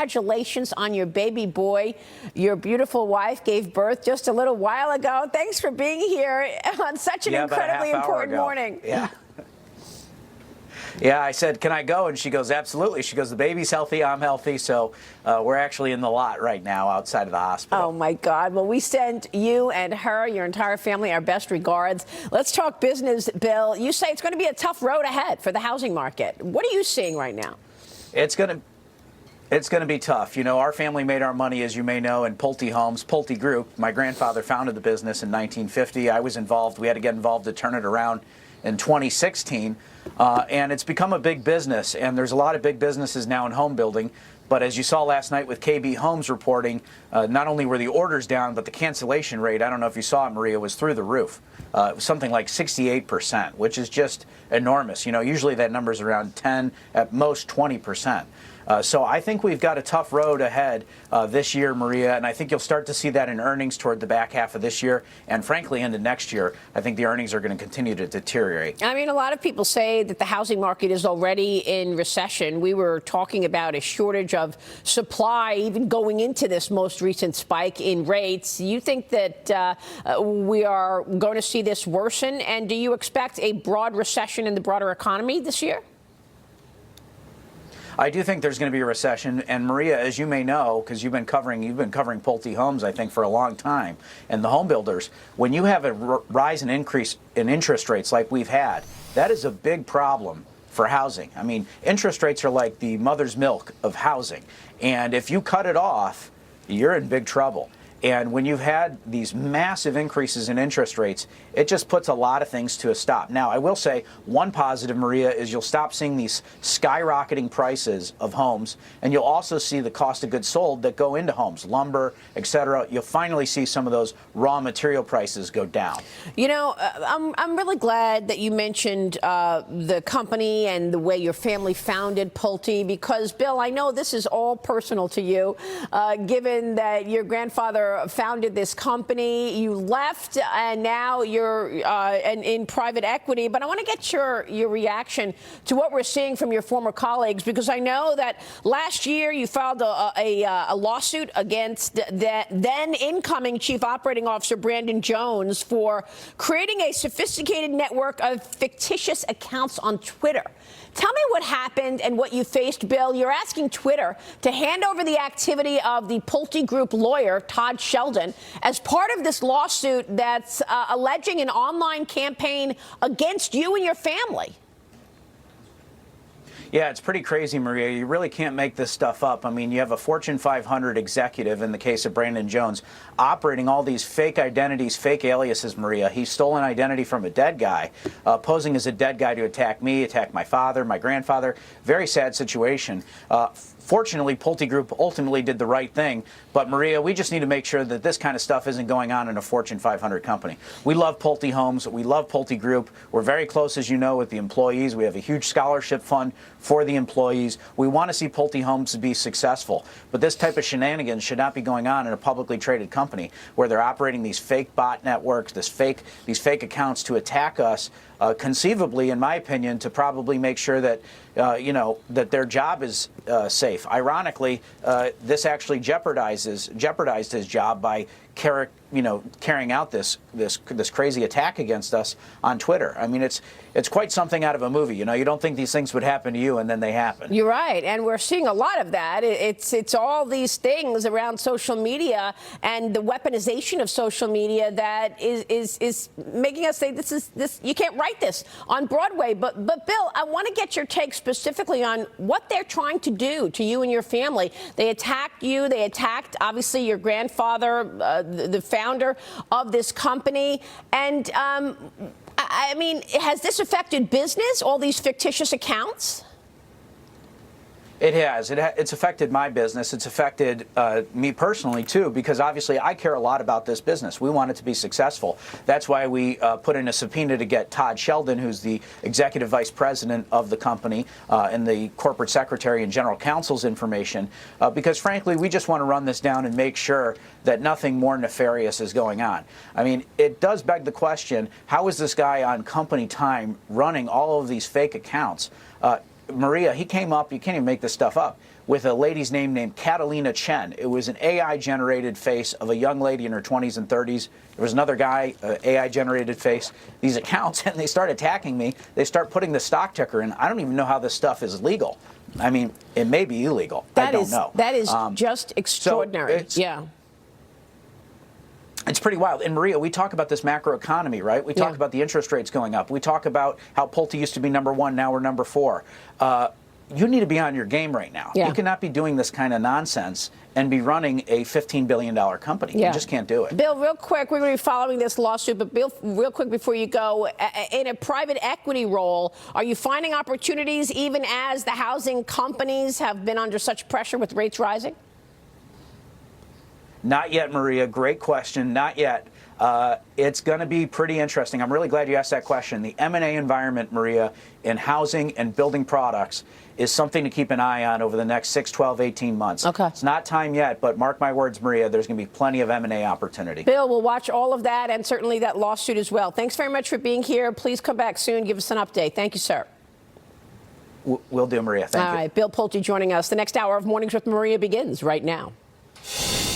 congratulations on your baby boy. Your beautiful wife gave birth just a little while ago. Thanks for being here on such an incredibly important morning. Yeah. Yeah, I said, can I go? And she goes, absolutely. She goes, the baby's healthy, I'm healthy, so we're actually in the lot right now outside of the hospital. Oh, my God. Well, we send you and her, your entire family, our best regards. Let's talk business, Bill. You say it's going to be a tough road ahead for the housing market. What are you seeing right now? It's going to be tough. You know, our family made our money, as you may know, in Pulte Homes, Pulte Group. My grandfather founded the business in 1950. I was involved. We had to get involved to turn it around in 2016. And it's become a big business, and there's a lot of big businesses now in home building. But as you saw last night with KB Homes reporting, not only were the orders down, but the cancellation rate, I don't know if you saw it, Maria, was through the roof. It was something like 68%, which is just enormous. You know, usually that number is around 10, at most 20%. So I think we've got a tough road ahead this year, Maria, and I think you'll start to see that in earnings toward the back half of this year, and frankly into next year. I think the earnings are going to continue to deteriorate. I mean, a lot of people say that the housing market is already in recession. We were talking about a shortage of supply even going into this most recent spike in rates. You think that we are going to see this worsen, and do you expect a broad recession in the broader economy this year? I do think there's going to be a recession, and Maria, as you may know, because you've been covering Pulte Homes, I think, for a long time, and the home builders, when you have a rise and increase in interest rates like we've had, that is a big problem for housing. I mean, interest rates are like the mother's milk of housing, and if you cut it off, you're in big trouble. And when you've had these massive increases in interest rates, it just puts a lot of things to a stop. Now, I will say one positive, Maria, is you'll stop seeing these skyrocketing prices of homes, and you'll also see the cost of goods sold that go into homes, lumber, et cetera. You'll finally see some of those raw material prices go down. You know, I'm really glad that you mentioned the company and the way your family founded Pulte, because, Bill, I know this is all personal to you, given that your grandfather founded this company. You left, and now you're in private equity. But I want to get your reaction to what we're seeing from your former colleagues, because I know that last year you filed a lawsuit against the then incoming Chief Operating Officer Brandon Jones for creating a sophisticated network of fictitious accounts on Twitter. Tell me what happened and what you faced, Bill. You're asking Twitter to hand over the activity of the Pulte Group lawyer, Todd Sheldon, as part of this lawsuit that's alleging an online campaign against you and your family. Yeah, it's pretty crazy, Maria. You really can't make this stuff up. I mean, you have a Fortune 500 executive, in the case of Brandon Jones, operating all these fake identities, fake aliases, Maria. He stole an identity from a dead guy, posing as a dead guy to attack me, attack my father, my grandfather. Very sad situation. Fortunately, Pulte Group ultimately did the right thing. But, Maria, we just need to make sure that this kind of stuff isn't going on in a Fortune 500 company. We love Pulte Homes. We love Pulte Group. We're very close, as you know, with the employees. We have a huge scholarship fund for the employees. We want to see Pulte Homes be successful. But this type of shenanigans should not be going on in a publicly traded company where they're operating these fake bot networks, these fake accounts to attack us, conceivably, in my opinion, to probably make sure that that their job is safe. Ironically, this actually jeopardized his job by carrying out this crazy attack against us on Twitter. I mean, it's quite something out of a movie. You know, you don't think these things would happen to you, and then they happen. You're right, and we're seeing a lot of that. It's all these things around social media and the weaponization of social media that is making us say this. You can't write this on Broadway. But Bill, I want to get your take specifically on what they're trying to do to you and your family. They attacked you. They attacked, obviously, your grandfather, the founder of this company. And I mean, has this affected business, all these fictitious accounts? It has. It's affected my business. It's affected me personally, too, because obviously I care a lot about this business. We want it to be successful. That's why we put in a subpoena to get Todd Sheldon, who's the executive vice president of the company and the corporate secretary and general counsel's information, because, frankly, we just want to run this down and make sure that nothing more nefarious is going on. I mean, it does beg the question, how is this guy on company time running all of these fake accounts? Maria, he came up, you can't even make this stuff up, with a lady's name named Catalina Chen. It was an AI-generated face of a young lady in her 20s and 30s. There was another guy, AI-generated face. These accounts, and they start attacking me. They start putting the stock ticker in. I don't even know how this stuff is legal. I mean, it may be illegal. I don't know. That is just extraordinary. Yeah. It's pretty wild. And Maria, we talk about this macroeconomy, right? We talk about the interest rates going up. We talk about how Pulte used to be #1, now we're #4. You need to be on your game right now. Yeah. You cannot be doing this kind of nonsense and be running a $15 billion company. Yeah. You just can't do it. Bill, real quick, we're going to be following this lawsuit, but Bill, real quick before you go, in a private equity role, are you finding opportunities even as the housing companies have been under such pressure with rates rising? Not yet, Maria. Great question. Not yet. It's going to be pretty interesting. I'm really glad you asked that question. The M&A environment, Maria, in housing and building products is something to keep an eye on over the next 6, 12, 18 months. Okay. It's not time yet, but mark my words, Maria, there's going to be plenty of M&A opportunity. Bill, we'll watch all of that and certainly that lawsuit as well. Thanks very much for being here. Please come back soon. Give us an update. Thank you, sir. Will do, Maria. Thank you. All right. Bill Pulte joining us. The next hour of Mornings with Maria begins right now.